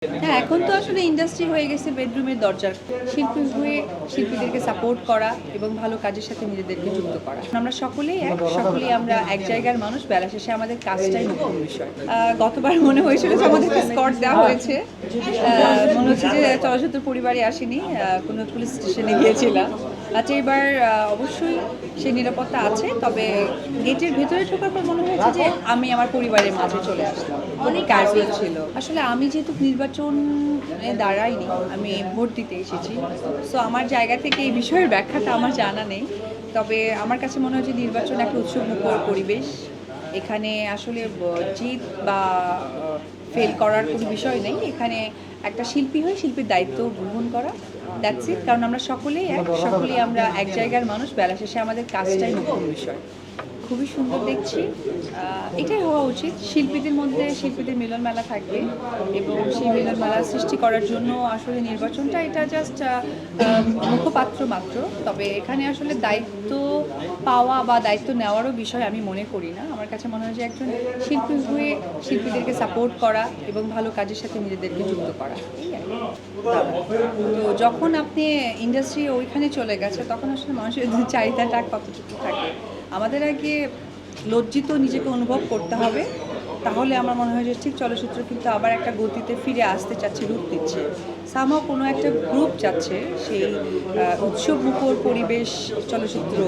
হ্যাঁ, এখন তো আসলে ইন্ডাস্ট্রি হয়ে গেছে বেডরুমের দরজার। শিল্পী হয়ে শিল্পীদেরকে সাপোর্ট করা এবং ভালো কাজের সাথে নিজেদেরকে যুক্ত করা। আমরা সকলেই আমরা এক জায়গার মানুষ। বেলা শেষে আমাদের কাজটাই মুখ্য বিষয়। গতবার মনে হয়েছিল যে আমাদেরকে স্কট দেওয়া হয়েছে। মনে হচ্ছে যে চলচ্চিত্র পরিবারে আসেনি, কোনো পুলিশ স্টেশনে গিয়েছিলাম। আচ্ছা, এবার অবশ্যই সেই নিরাপত্তা আছে, তবে গেটের ভেতরে ঢোকার পর মনে হয়েছে যে আমি আমার পরিবারের মাঝে চলে আসলাম। অনেক ক্যাজুয়াল ছিল। আসলে আমি যেহেতু নির্বাচনে দাঁড়াইনি, আমি ভোট দিতে এসেছি, সো আমার জায়গা থেকে এই বিষয়ের ব্যাখ্যাটা আমার জানা নেই। তবে আমার কাছে মনে হয় যে নির্বাচন একটা উৎসবমুখর পরিবেশ। এখানে আসলে জিত বা ফেল করার কোনো বিষয় নেই। এখানে একটা শিল্পী হয়ে শিল্পীর দায়িত্ব গ্রহণ করা, দ্যাটস ইট। কারণ আমরা সকলেই আমরা এক জায়গার মানুষ। বেলা শেষে আমাদের কাজটাই মুখ্য বিষয়। খুবই সুন্দর দেখছি, এটাই হওয়া উচিত। শিল্পীদের মধ্যে শিল্পীদের মিলন মেলা থাকবে এবং সেই মিলন মেলা সৃষ্টি করার জন্য আসলে নির্বাচনটা এটা জাস্ট মুখপাত্র মাত্র। তবে এখানে আসলে দায়িত্ব পাওয়া বা দায়িত্ব নেওয়ারও বিষয় আমি মনে করি না। আমার কাছে মনে হয় যে একজন শিল্পী হয়ে শিল্পীদেরকে সাপোর্ট করা এবং ভালো কাজের সাথে নিজেদেরকে যুক্ত করা, এই আর কি। তো যখন আপনি ইন্ডাস্ট্রি ওইখানে চলে গেছে, তখন আসলে মানুষের চাহিদাটা কতটুকু থাকে। আমাদের আগে লজ্জিত নিজেকে অনুভব করতে হবে, তাহলে আমার মনে হয় যে ঠিক চলচ্চিত্র কিন্তু আবার একটা গতিতে ফিরে আসতে চাচ্ছে, রূপ দিচ্ছে। সামহাও কোনো একটা গ্রুপ চাচ্ছে সেই উৎসবমুখর পরিবেশ চলচ্চিত্র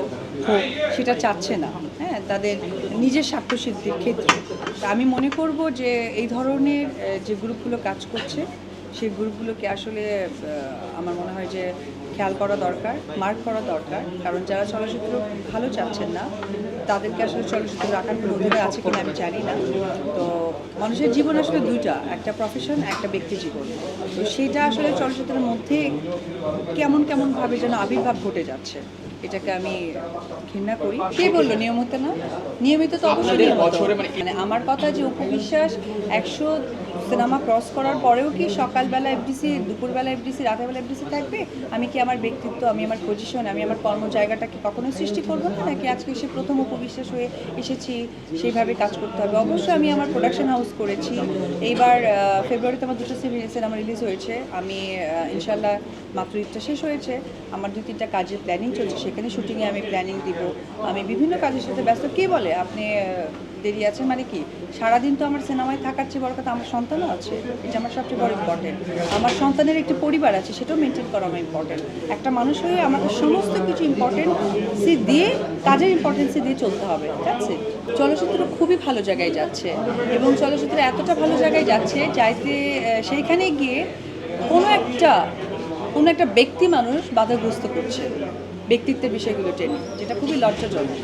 হোক, সেটা চাচ্ছে না। হ্যাঁ, তাদের নিজের স্বার্থসিদ্ধির ক্ষেত্রে। তা আমি মনে করব যে এই ধরনের যে গ্রুপগুলো কাজ করছে, সেই গ্রুপগুলোকে আসলে আমার মনে হয় যে খেয়াল করা দরকার, মার্ক করা দরকার। কারণ যারা চলচ্চিত্র ভালো চাচ্ছেন না, তাদেরকে আসলে চলচ্চিত্র রাখার কোনো অধিকার আছে কিনা আমি জানি না। তো মানুষের জীবন আসলে দুইটা, একটা প্রফেশন, একটা ব্যক্তি জীবন। তো সেটা আসলে চলচ্চিত্রের মধ্যে কেমনভাবে যেন আবির্ভাব ঘটে যাচ্ছে, এটাকে আমি ঘৃণা করি। কে বললো নিয়মিত না? নিয়মিত তো অবশ্যই নিয়মিত। মানে আমার কথা যে উপবিশ্বাস 100 সিনেমা ক্রস করার পরেও কি সকালবেলা এফডিসি, দুপুরবেলা এফডিসি, রাতেরবেলা এফডিসি থাকবে? আমি কি আমার ব্যক্তিত্ব, আমি আমার পজিশন, আমি আমার কর্ম জায়গাটাকে কখনোই সৃষ্টি করবো না? নাকি আজকে সে প্রথম উপবিশ্বাস হয়ে এসেছি, সেইভাবে কাজ করতে হবে? অবশ্যই আমি আমার প্রোডাকশন হাউস করেছি। এইবার ফেব্রুয়ারিতে আমার 2টা সিনেমা রিলিজ হয়েছে। আমি ইনশাল্লাহ মাত্র ঈদটা শেষ হয়েছে, আমার 2-3টা কাজের প্ল্যানিং চলছে, সেখানে শুটিংয়ে আমি প্ল্যানিং দিব। আমি বিভিন্ন কাজের সাথে ব্যস্ত। কে বলে আপনি দেরি আছে মানে কি? সারাদিন তো আমার সিনেমায় থাকার চেয়ে বড় কথা আমার সন্তানও আছে, এটা আমার সবচেয়ে বড় ইম্পর্টেন্ট। আমার সন্তানের একটি পরিবার আছে, সেটাও মেনটেন করা আমার ইম্পর্টেন্ট। একটা মানুষ হয়ে আমাকে সমস্ত কিছু ইম্পর্টেন্সি দিয়ে, কাজের ইম্পর্টেন্সি দিয়ে চলতে হবে, ঠিক আছে? চলচ্চিত্র খুবই ভালো জায়গায় যাচ্ছে এবং চলচ্চিত্র এতটা ভালো জায়গায় যাচ্ছে যাইতে সেইখানে গিয়ে কোনো একটা ব্যক্তি মানুষ বাধাগ্রস্ত করছে ব্যক্তিত্বের বিষয়গুলো টেনে, যেটা খুবই লজ্জাজনক।